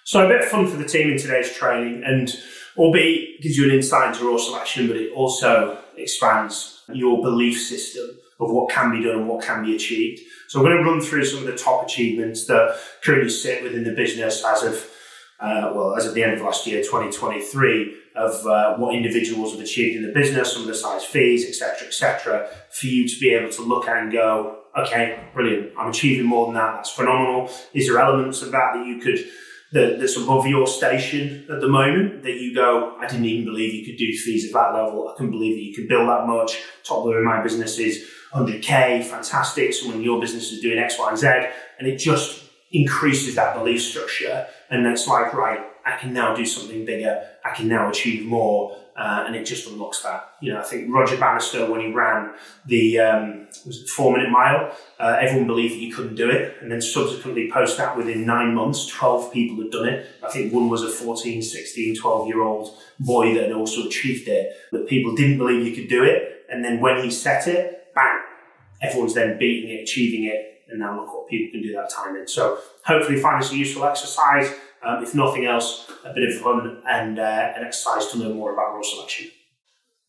So a bit of fun for the team in today's training, and albeit gives you an insight into raw selection, but it also expands your belief system of what can be done and what can be achieved. So we're going to run through some of the top achievements that currently sit within the business as of the end of last year, 2023, of what individuals have achieved in the business, some of the size fees, etc., for you to be able to look at and go, okay, brilliant, I'm achieving more than that, that's phenomenal. Is there elements of that you could, that's above your station at the moment that you go, I didn't even believe you could do fees at that level, I couldn't believe that you could bill that much, top level in my business is 100k, fantastic, someone in your business is doing X, Y, and Z, and it just increases that belief structure, and it's like, right, I can now do something bigger, I can now achieve more, and it just unlocks that. I think Roger Bannister, when he ran the 4-minute mile, everyone believed that you couldn't do it, and then subsequently post that within 9 months, 12 people had done it. I think one was a 14, 16, 12-year-old boy that had also achieved it, but people didn't believe you could do it, and then when he set it, bang, everyone's then beating it, achieving it, and now look what people can do that time in. So hopefully find this a useful exercise. If nothing else, a bit of fun and an exercise to learn more about raw selection.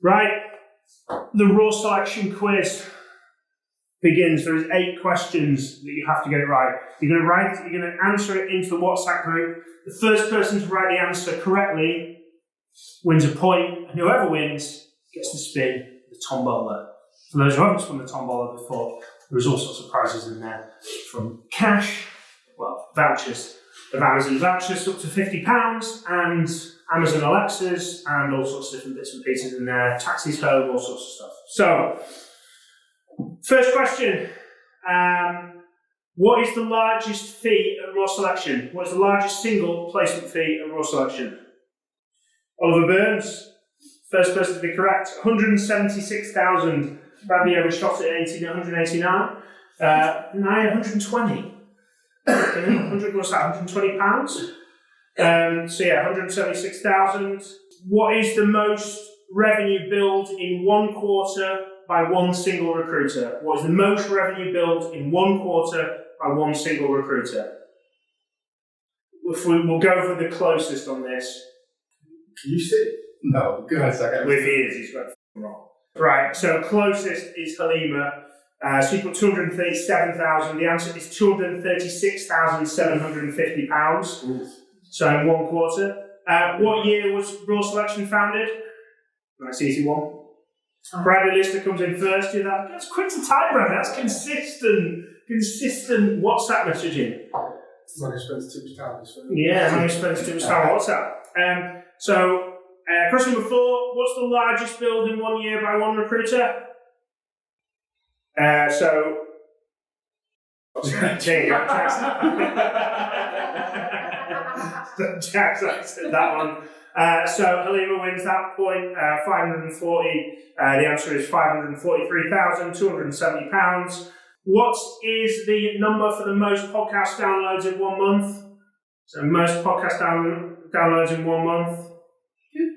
Right, the raw selection quiz begins. There is 8 questions that you have to get it right. You're going to answer it into the WhatsApp group. The first person to write the answer correctly wins a point, and whoever wins gets to spin the tombola. For those who haven't spun the tombola before, there's all sorts of prizes in there, from cash, vouchers, of Amazon vouchers up to £50, and Amazon Alexas, and all sorts of different bits and pieces in there, taxis home, all sorts of stuff. So, first question, what is the largest fee at raw selection? What is the largest single placement fee at raw selection? Oliver Burns, first person to be correct, 176,000. Bradley overshot it at 189. Now 120. 100, what's that, £120? So yeah, 176,000. What is the most revenue billed in 1 quarter by one single recruiter? What is the most revenue billed in 1 quarter by one single recruiter? We'll go for the closest on this. Can you see? No, go ahead, second. With ears, he's got wrong. Right, so closest is Halima. So you put 237,000. The answer is £236,750. So in 1 quarter. What year was Raw Selection founded? Nice easy one. Bradley Lister comes in first. That's quick to type, Bradley. That's consistent WhatsApp messaging. Not expensive too much time. Yeah, not expensive too much time on WhatsApp. Question number 4. What's the largest build in 1 year by one recruiter? There you go, Jack's answered that one. So Halima wins that point, 540. The answer is £543,270. What is the number for the most podcast downloads in 1 month? So most podcast downloads in 1 month.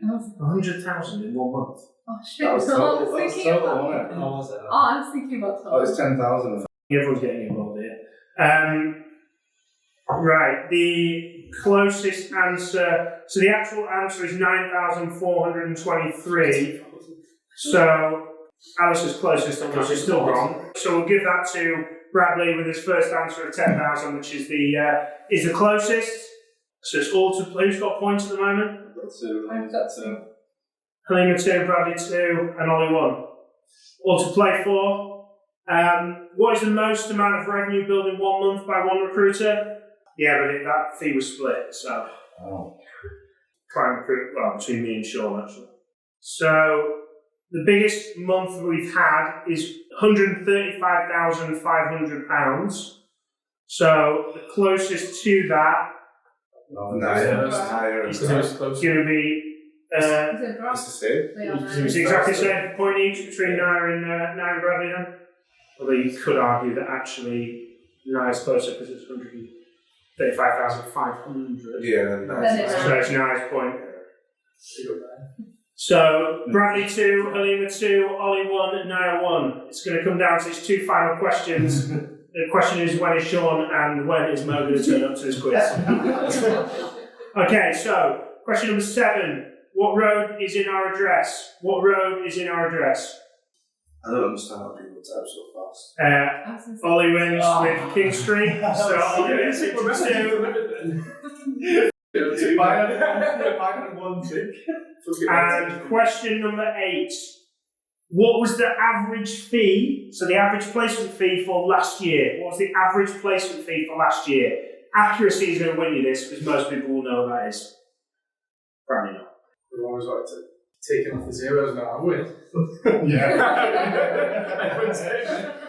100,000 in 1 month. Oh shit! I was thinking about. How was it? Oh, I was thinking about. Oh, it's 10,000. Everyone's getting involved here. Right, the closest answer. So the actual answer is 9,423. So Alice is closest, and she's still wrong. So we'll give that to Bradley with his first answer of 10,000, which is the closest. So it's all to who's got points at the moment? I've got 2. Halima 2, Bradley 2, and Ollie 1. All to play for. What is the most amount of revenue billed in 1 month by one recruiter? Yeah, but that fee was split, so. Prime recruit, between me and Sean, actually. So, the biggest month we've had is £135,500. So, the closest to that It's going to be. Is it drop? the same. It's exactly the same point each between Naya and Bradley then. Although you could argue that actually Naya's closer because it's 135,500. Yeah, So it's Naya's point. So Bradley 2, Halima 2, Ollie 1, Naya 1. It's going to come down to these 2 final questions. The question is, when is Sean and when is Mo going to turn up to this quiz? Okay, so question number 7. What road is in our address? What road is in our address? I don't understand how people type so fast. Ollie wins with King Street, so Ollie wins it to 2. One tick. And question number 8. What was the average fee, so the average placement fee for last year? What was the average placement fee for last year? Accuracy is going to win you this, because most people will know what that is. Probably not. We always like to take off the zeros now, haven't we? Yeah.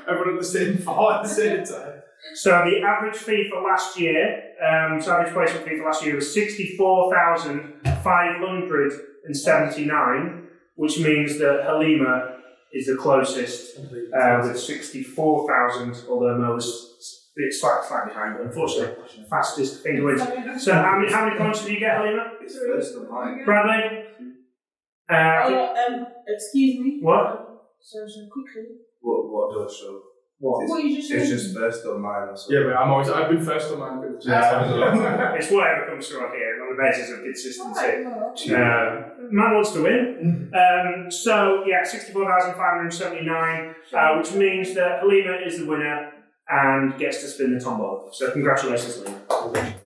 Everyone at the same file at the same time. So the average fee for last year, so average placement fee for last year was 64,579, which means that Halima is the closest with 64,000, although Mo was slightly behind, but unfortunately, fastest finger wins. So how many points did you get, Halima? It's first of mine. Bradley? Excuse me. What? So quickly. What does show? What? What you just It's said? just first on mine or something. Yeah, but I've been first on mine. It's whatever comes through on here on the basis of consistency. Man wants to win. So, yeah, 64,579, which means that Halima is the winner and gets to spin the tombola. So, congratulations, Halima.